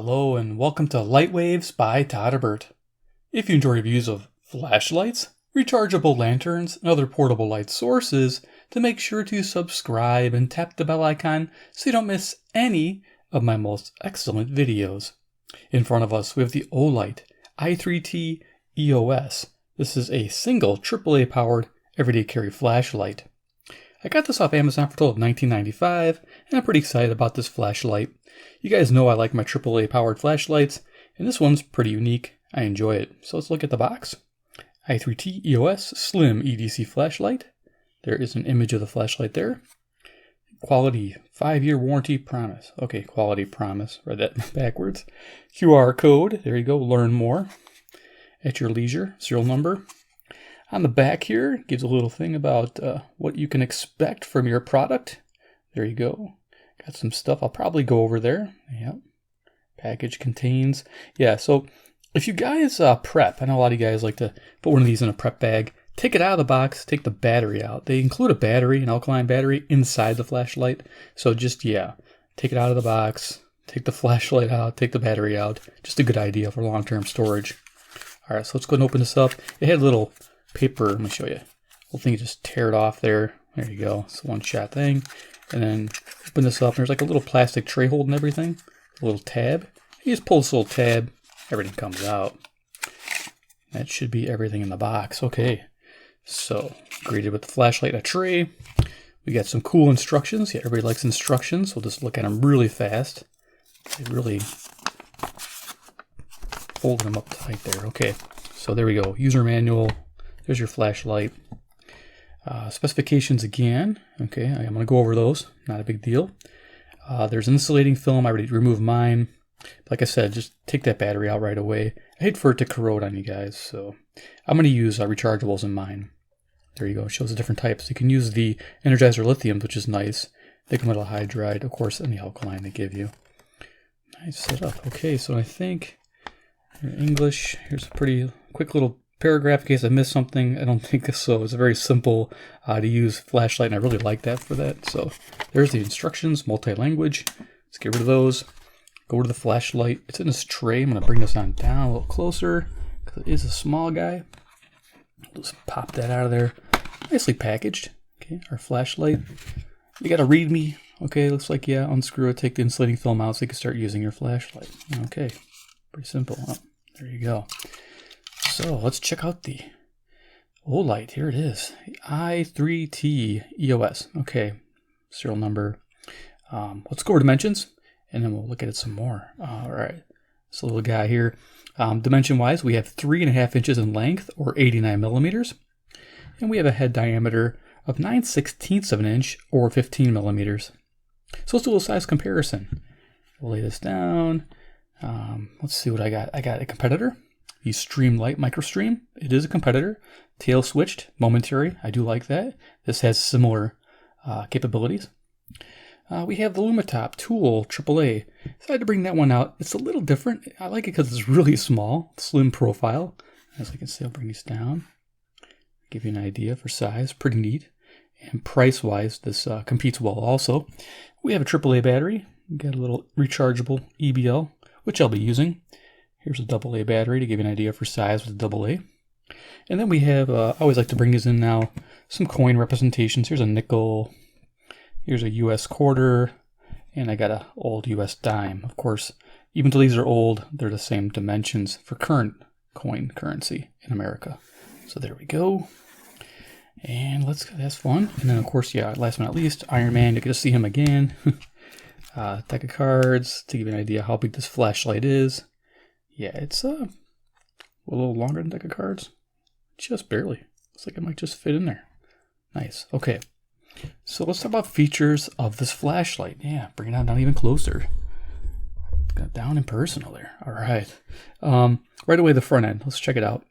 Hello and welcome to Light Waves by todderbert. If you enjoy reviews of flashlights, rechargeable lanterns, and other portable light sources, then make sure to subscribe and tap the bell icon so you don't miss any of my most excellent videos. In front of us we have the Olight i3T EOS. This is a single AAA powered everyday carry flashlight. I got this off Amazon for a total of $19.95, and I'm pretty excited about this flashlight. You guys know I like my AAA powered flashlights, and this one's pretty unique. I enjoy it. So let's look at the box. i3T EOS Slim EDC Flashlight. There is an image of the flashlight there. Quality 5-year warranty promise. Okay, quality promise. Read that backwards. QR code. There you go. Learn more at your leisure. Serial number. On the back here, it gives a little thing about what you can expect from your product. There you go. Got some stuff I'll probably go over there. Yep. Package contains. Yeah, so if you guys prep, I know a lot of you guys like to put one of these in a prep bag. Take it out of the box, take the battery out. They include a battery, an alkaline battery, inside the flashlight. So just, yeah, take it out of the box, take the flashlight out, take the battery out. Just a good idea for long-term storage. All right, so let's go and open this up. It had a little paper, let me show you. Whole thing, just tear it off there. There you go. It's a one-shot thing. And then open this up. There's like a little plastic tray holding everything. A little tab. You just pull this little tab. Everything comes out. That should be everything in the box. Okay. So, greeted with the flashlight and a tray. We got some cool instructions. Yeah, everybody likes instructions. We'll just look at them really fast. They really fold them up tight there. Okay. So there we go. User manual. There's your flashlight. Specifications again. Okay, I'm going to go over those. Not a big deal. There's insulating film. I already removed mine. Like I said, just take that battery out right away. I hate for it to corrode on you guys, so I'm going to use rechargeables in mine. There you go. It shows the different types. You can use the Energizer lithium, which is nice. Nickel metal hydride, of course, and the alkaline they give you. Nice setup. Okay, so I think in English, here's a pretty quick little paragraph in case I missed something. I don't think so. It's a very simple to use flashlight, and I really like that for that. So there's the instructions, multi-language. Let's get rid of those. Go to the flashlight. It's in this tray. I'm going to bring this on down a little closer because it is a small guy. Just pop that out of there. Nicely packaged. Okay, our flashlight. You got a README. Okay, looks like, yeah, unscrew it, take the insulating film out so you can start using your flashlight. Okay, pretty simple. Oh, there you go. So let's check out the Olight. Here it is. The i3T EOS. Okay, serial number. Let's go over dimensions, and then we'll look at it some more. All right, this little guy here. Dimension-wise, we have 3.5 inches in length, or 89 millimeters. And we have a head diameter of 9/16 of an inch, or 15 millimeters. So let's do a little size comparison. We'll lay this down. Let's see what I got. I got a competitor. The Streamlight Microstream. It is a competitor. Tail switched, momentary. I do like that. This has similar capabilities. We have the Lumen tool, AAA. So I had to bring that one out. It's a little different. I like it because it's really small, slim profile. As I can see, I'll bring these down. Give you an idea for size. Pretty neat. And price-wise, this competes well also. We have a AAA battery. We got a little rechargeable EBL, which I'll be using. Here's a AA battery to give you an idea for size with a AA. And then we have, I always like to bring these in now, some coin representations. Here's a nickel. Here's a US quarter. And I got an old US dime. Of course, even though these are old, they're the same dimensions for current coin currency in America. So there we go. And that's fun. And then, of course, yeah, last but not least, Iron Man. You get to see him again. Deck of cards to give you an idea how big this flashlight is. Yeah, it's a little longer than a deck of cards. Just barely. Looks like it might just fit in there. Nice. Okay. So let's talk about features of this flashlight. Yeah, bring it down even closer. Got down and personal there. All right. Right away, the front end. Let's check it out.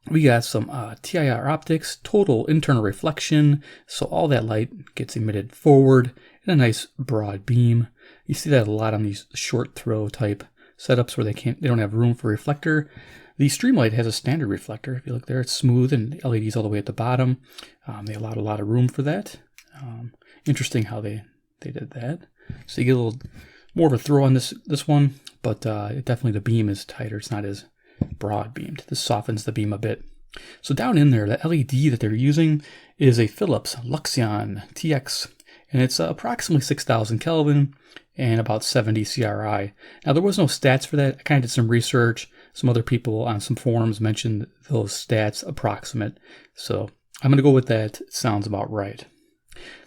We got some TIR optics, total internal reflection. So all that light gets emitted forward in a nice broad beam. You see that a lot on these short throw type setups where they don't have room for reflector. The Streamlight has a standard reflector. If you look there, it's smooth and the LED's all the way at the bottom. They allowed a lot of room for that. Interesting how they did that. So you get a little more of a throw on this one, but definitely the beam is tighter. It's not as broad beamed. This softens the beam a bit. So down in there, the LED that they're using is a Philips Luxeon TX, and it's approximately 6,000 Kelvin and about 70 CRI. Now, there was no stats for that. I kind of did some research. Some other people on some forums mentioned those stats approximate. So I'm going to go with that. It sounds about right.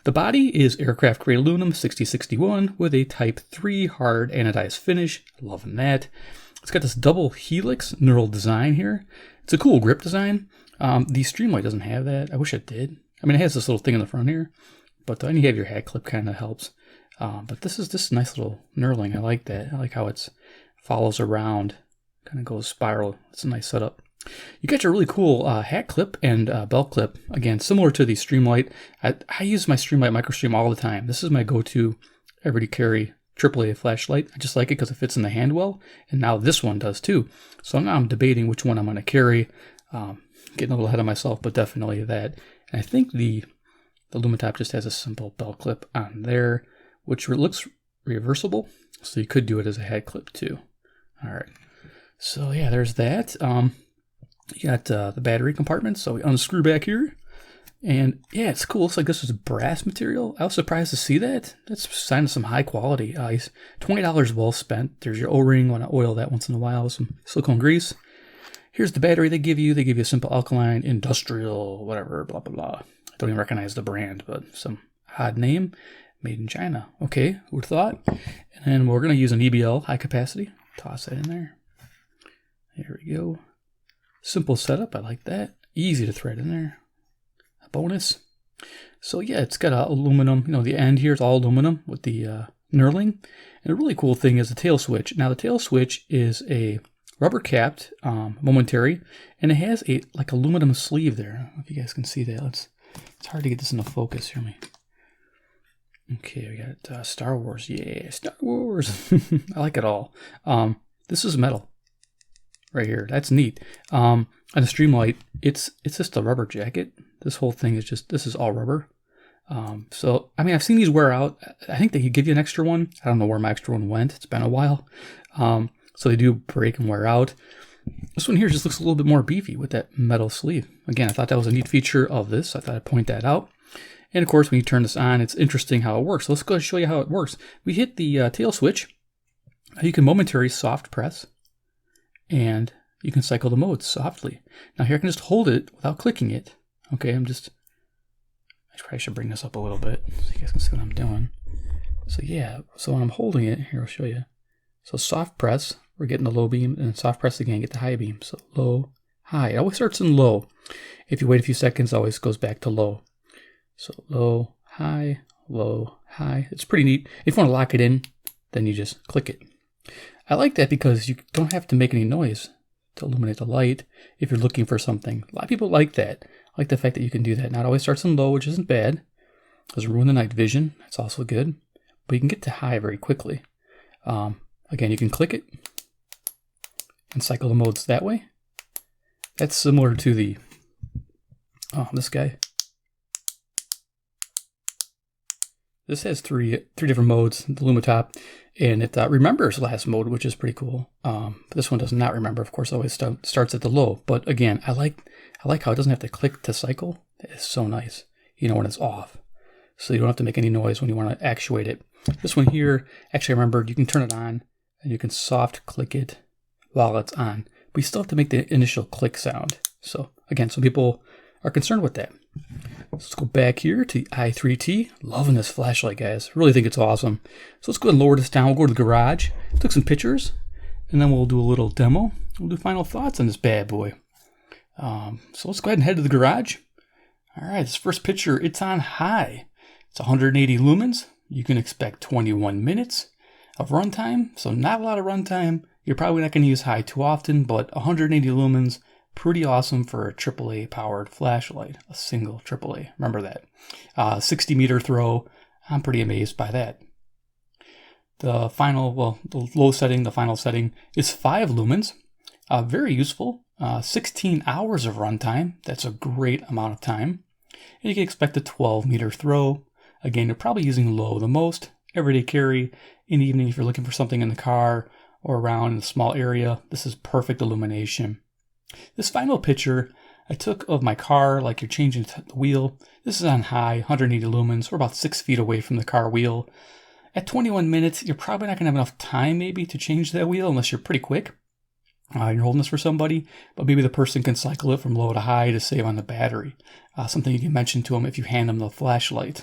The body is aircraft grade aluminum 6061 with a type 3 hard anodized finish. Loving that. It's got this double helix knurled design here. It's a cool grip design. The Streamlight doesn't have that. I wish it did. I mean, it has this little thing in the front here, but then you have your hat clip, kind of helps. But this is this nice little knurling. I like that. I like how it follows around, kind of goes spiral. It's a nice setup. You got your really cool hat clip and belt clip. Again, similar to the Streamlight. I use my Streamlight Microstream all the time. This is my go-to everyday carry AAA flashlight. I just like it because it fits in the hand well, and now this one does too. So now I'm debating which one I'm going to carry. Getting a little ahead of myself, but definitely that. And I think the Lumen top just has a simple belt clip on there, which looks reversible, so you could do it as a head clip too. All right, so yeah, there's that. You got the battery compartment, so we unscrew back here. And yeah, it's cool. Looks like this is brass material. I was surprised to see that. That's a sign of some high quality. $20 well spent. There's your O-ring. Want to oil that once in a while with some silicone grease. Here's the battery they give you. They give you a simple alkaline, industrial, whatever, blah, blah, blah. I don't even recognize the brand, but some odd name. Made in China. Okay, who would have thought? And then we're going to use an EBL, high capacity. Toss that in there. There we go. Simple setup. I like that. Easy to thread in there. Bonus. So yeah, it's got aluminum, the end here is all aluminum with the knurling. And a really cool thing is the tail switch. Now the tail switch is a rubber capped momentary, and it has a like aluminum sleeve there. I don't know if you guys can see that. It's hard to get this into focus. Hear me. Okay, we got Star Wars. Yeah, Star Wars. I like it all. This is metal right here. That's neat. On the Streamlight, it's just a rubber jacket. This whole thing is this is all rubber. So, I mean, I've seen these wear out. I think they could give you an extra one. I don't know where my extra one went. It's been a while. So they do break and wear out. This one here just looks a little bit more beefy with that metal sleeve. Again, I thought that was a neat feature of this. I thought I'd point that out. And of course, when you turn this on, it's interesting how it works. So let's go show you how it works. We hit the tail switch. You can momentary soft press, and you can cycle the modes softly. Now here I can just hold it without clicking it. Okay, I probably should bring this up a little bit so you guys can see what I'm doing. So yeah, so when I'm holding it, here I'll show you. So soft press, we're getting the low beam, and soft press again, get the high beam. So low, high. It always starts in low. If you wait a few seconds, it always goes back to low. So low, high, low, high. It's pretty neat. If you want to lock it in, then you just click it. I like that because you don't have to make any noise to illuminate the light if you're looking for something. A lot of people like that. I like the fact that you can do that. Now it always starts in low, which isn't bad. Doesn't ruin the night vision. That's also good. But you can get to high very quickly. Again, you can click it and cycle the modes that way. That's similar to the this guy. This has three different modes, the Lumitop, and it remembers last mode, which is pretty cool. But this one does not remember. Of course, it always starts at the low. But again, I like how it doesn't have to click to cycle. It's so nice, when it's off. So you don't have to make any noise when you want to actuate it. This one here, actually I remembered you can turn it on and you can soft click it while it's on. But you still have to make the initial click sound. So again, some people are concerned with that. Let's go back here to the i3T. Loving this flashlight, guys. Really think it's awesome. So let's go ahead and lower this down. We'll go to the garage. Took some pictures, and then we'll do a little demo. We'll do final thoughts on this bad boy. So let's go ahead and head to the garage. All right, this first picture, it's on high. It's 180 lumens. You can expect 21 minutes of runtime. So not a lot of runtime. You're probably not going to use high too often, but 180 lumens, pretty awesome for a AAA powered flashlight, a single AAA. Remember that. 60 meter throw. I'm pretty amazed by that. The final setting is 5 lumens. Very useful. 16 hours of runtime. That's a great amount of time. And you can expect a 12 meter throw. Again, you're probably using low the most, everyday carry in the evening if you're looking for something in the car or around in a small area. This is perfect illumination. This final picture I took of my car, like you're changing the wheel. This is on high, 180 lumens. We're about 6 feet away from the car wheel. At 21 minutes, you're probably not going to have enough time maybe to change that wheel unless you're pretty quick. You're holding this for somebody, but maybe the person can cycle it from low to high to save on the battery. Something you can mention to them if you hand them the flashlight.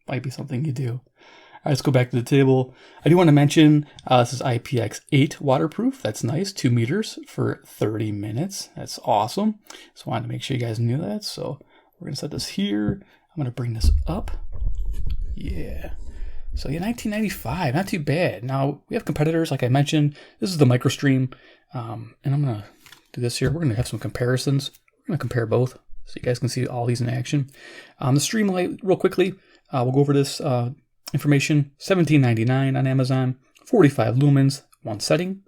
Might be something you do. All right, let's go back to the table. I do want to mention this is IPX8 Waterproof. That's nice. 2 meters for 30 minutes. That's awesome. Just wanted to make sure you guys knew that. So we're going to set this here. I'm going to bring this up. Yeah. So yeah, 1995, not too bad. Now, we have competitors, like I mentioned. This is the Microstream. And I'm going to do this here. We're going to have some comparisons. We're going to compare both so you guys can see all these in action. The Streamlight, real quickly, we'll go over this information. $17.99 on Amazon, 45 lumens, 1 setting.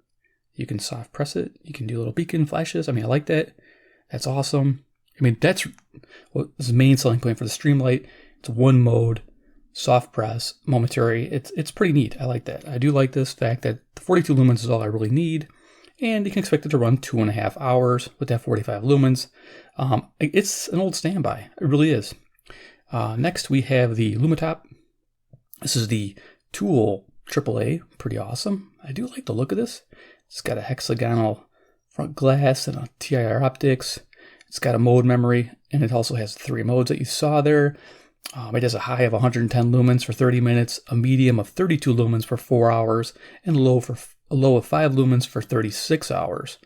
You can soft press it. You can do little beacon flashes. I mean, I like that. That's awesome. I mean, that's what is the main selling point for the Streamlight. It's 1 mode, soft press, momentary. It's pretty neat. I like that. I do like this fact that the 42 lumens is all I really need. And you can expect it to run 2.5 hours with that 45 lumens. It's an old standby. It really is. Next, we have the Lumetop. This is the Tool AAA. Pretty awesome. I do like the look of this. It's got a hexagonal front glass and a TIR optics. It's got a mode memory, and it also has 3 modes that you saw there. It has a high of 110 lumens for 30 minutes, a medium of 32 lumens for 4 hours, and a low of 5 lumens for 36 hours.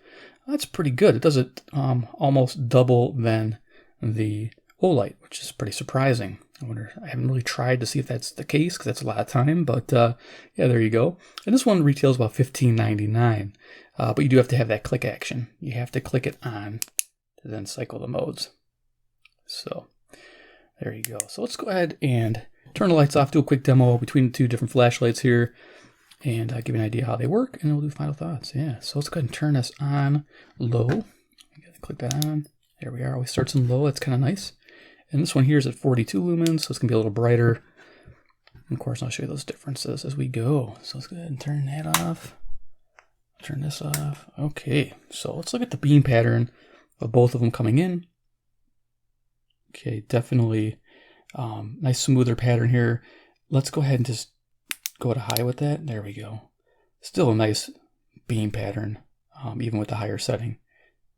That's pretty good. It does it almost double than the Olight, which is pretty surprising. I haven't really tried to see if that's the case because that's a lot of time, but yeah, there you go. And this one retails about $15.99, but you do have to have that click action. You have to click it on to then cycle the modes. So there you go. So let's go ahead and turn the lights off, do a quick demo between the 2 different flashlights here, and give you an idea how they work, and then we'll do final thoughts. Yeah, so let's go ahead and turn this on low. Click that on. There we are. Always starts in low. That's kind of nice. And this one here is at 42 lumens, so it's going to be a little brighter. And of course, I'll show you those differences as we go. So let's go ahead and turn that off. Turn this off. Okay, so let's look at the beam pattern of both of them coming in. Okay, definitely nice smoother pattern here. Let's go ahead and just go to high with that. There we go. Still a nice beam pattern, even with the higher setting.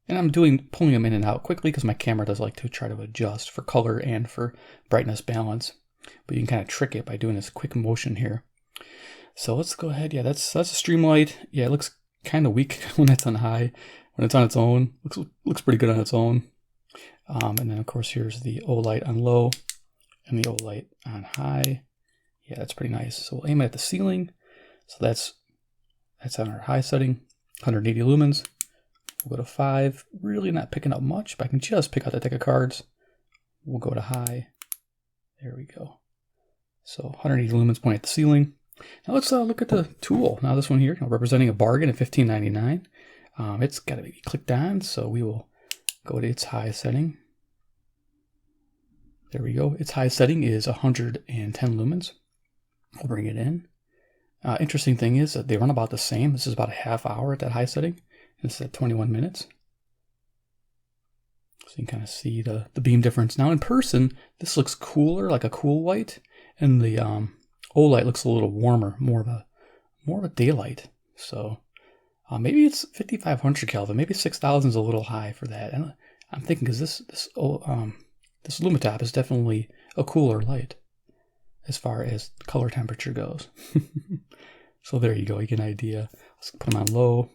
And I'm pulling them in and out quickly because my camera does like to try to adjust for color and for brightness balance. But you can kind of trick it by doing this quick motion here. So let's go ahead. Yeah, that's a Streamlight. Yeah, it looks kind of weak when it's on high. When it's on its own, looks pretty good on its own. And then of course here's the Olight on low and the Olight on high. Yeah, that's pretty nice. So we'll aim it at the ceiling. So that's on our high setting, 180 lumens. We'll go to 5. Really not picking up much, but I can just pick out the deck of cards. We'll go to high. There we go. So 180 lumens pointing at the ceiling. Now let's look at the tool. Now this one here, representing a bargain at $15.99. It's got to be clicked on, so we will go to its high setting. There we go. Its high setting is 110 lumens. We'll bring it in. Interesting thing is that they run about the same. This is about a half hour at that high setting. This is at 21 minutes. So you can kind of see the beam difference. Now in person, this looks cooler, like a cool white, and the Olight looks a little warmer, more of a daylight. So maybe it's 5,500 Kelvin, maybe 6,000 is a little high for that. And I'm thinking because this Lumetop is definitely a cooler light as far as color temperature goes. So there you go, you get an idea. Let's put them on low.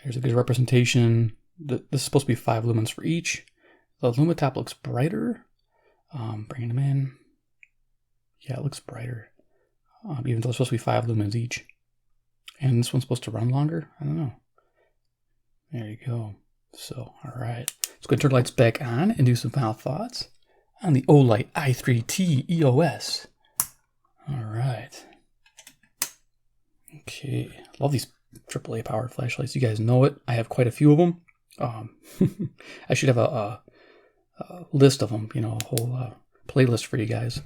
Here's a good representation. This is supposed to be 5 lumens for each. The Lumetop looks brighter. Bringing them in. Yeah, it looks brighter. Even though it's supposed to be 5 lumens each. And this one's supposed to run longer? I don't know. There you go. So, all right. Let's go and turn the lights back on and do some final thoughts on the Olight i3T EOS. All right. Okay. Love these AAA powered flashlights. You guys know it. I have quite a few of them. I should have a list of them, a whole playlist for you guys.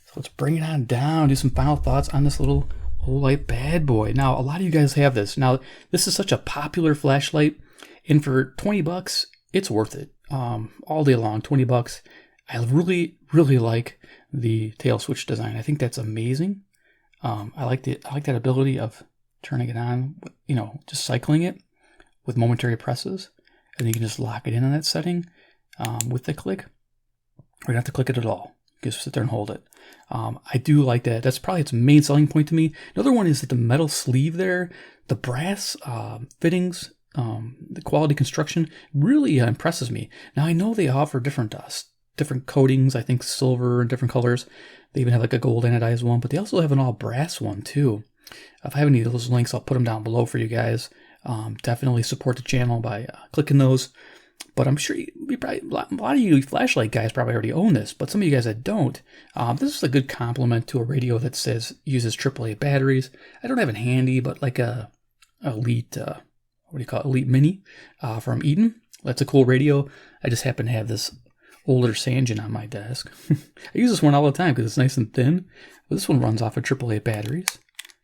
So let's bring it on down, do some final thoughts on this little Olight bad boy. Now, a lot of you guys have this. Now, this is such a popular flashlight, and for 20 bucks, it's worth it. All day long, 20 bucks. I really, really like the tail switch design. I think that's amazing. I like that ability of turning it on, you know, just cycling it with momentary presses, and you can just lock it in on that setting with the click. Or you don't have to click it at all. You just sit there and hold it. I do like that. That's probably its main selling point to me. Another one is that the metal sleeve there, the brass fittings, the quality construction really impresses me. Now I know they offer different coatings, I think silver and different colors. They even have like a gold anodized one, but they also have an all brass one too. If I have any of those links, I'll put them down below for you guys. Definitely support the channel by clicking those. But I'm sure a lot of you flashlight guys probably already own this, but some of you guys that don't, this is a good complement to a radio that uses AAA batteries. I don't have it handy, but like a Elite, Elite Mini from Eaton. That's a cool radio. I just happen to have this older Sanjin on my desk. I use this one all the time because it's nice and thin. But this one runs off of AAA batteries.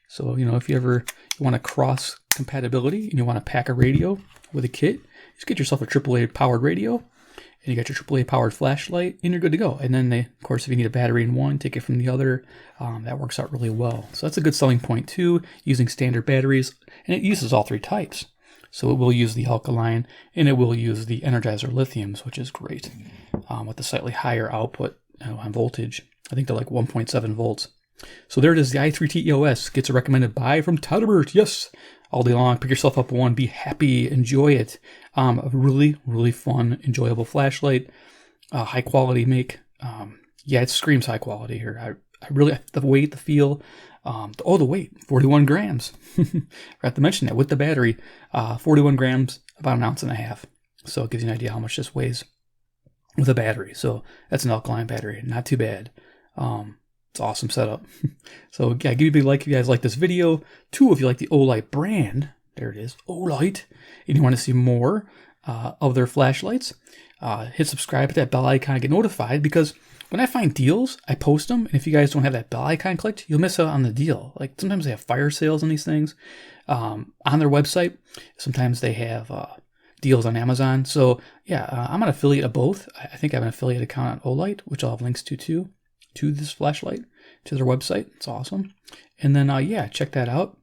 So, you know, if you want to cross compatibility and you want to pack a radio with a kit, just get yourself a AAA powered radio, and you got your AAA powered flashlight, and you're good to go. And then, of course, if you need a battery in one, take it from the other. That works out really well. So that's a good selling point too, using standard batteries, and it uses all three types. So it will use the alkaline, and it will use the Energizer lithiums, which is great, with the slightly higher output on voltage. I think they're like 1.7 volts. So there it is, the i3T EOS gets a recommended buy from Todderbert. Yes, all day long. Pick yourself up one, be happy, enjoy it. A really, really fun, enjoyable flashlight. High quality make. Yeah, it screams high quality here. I really, the weight, the feel. The weight, 41 grams. Forgot to mention that with the battery, 41 grams, about 1.5 ounces. So it gives you an idea how much this weighs with a battery. So that's an alkaline battery, not too bad. It's an awesome setup. So yeah, give me a big like if you guys like this video. 2, if you like the Olight brand, there it is, Olight, and you want to see more of their flashlights, hit subscribe, hit that bell icon, get notified, because when I find deals, I post them, and if you guys don't have that bell icon clicked, you'll miss out on the deal. Like sometimes they have fire sales on these things on their website. Sometimes they have deals on Amazon. So yeah, I'm an affiliate of both. I think I have an affiliate account on Olight, which I'll have links to this flashlight, to their website. It's awesome. And then yeah, check that out.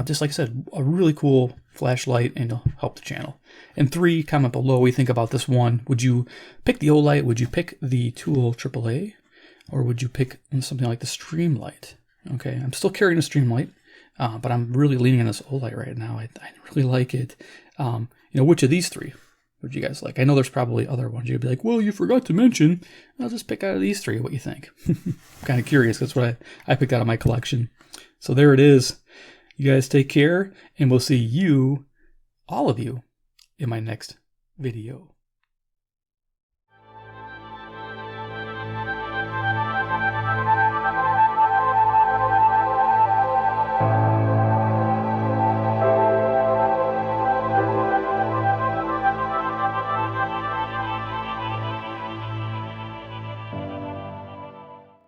Just like I said, a really cool flashlight, and it'll help the channel. And 3, comment below what you think about this one. Would you pick the Olight? Would you pick the Tool AAA? Or would you pick something like the Streamlight? Okay, I'm still carrying a Streamlight, but I'm really leaning on this Olight right now. I really like it. You know, which of these 3 would you guys like? I know there's probably other ones. You'd be like, well, you forgot to mention. I'll just pick out of these 3 what you think. I'm kind of curious. That's what I picked out of my collection. So there it is. You guys take care, and we'll see you, all of you, in my next video.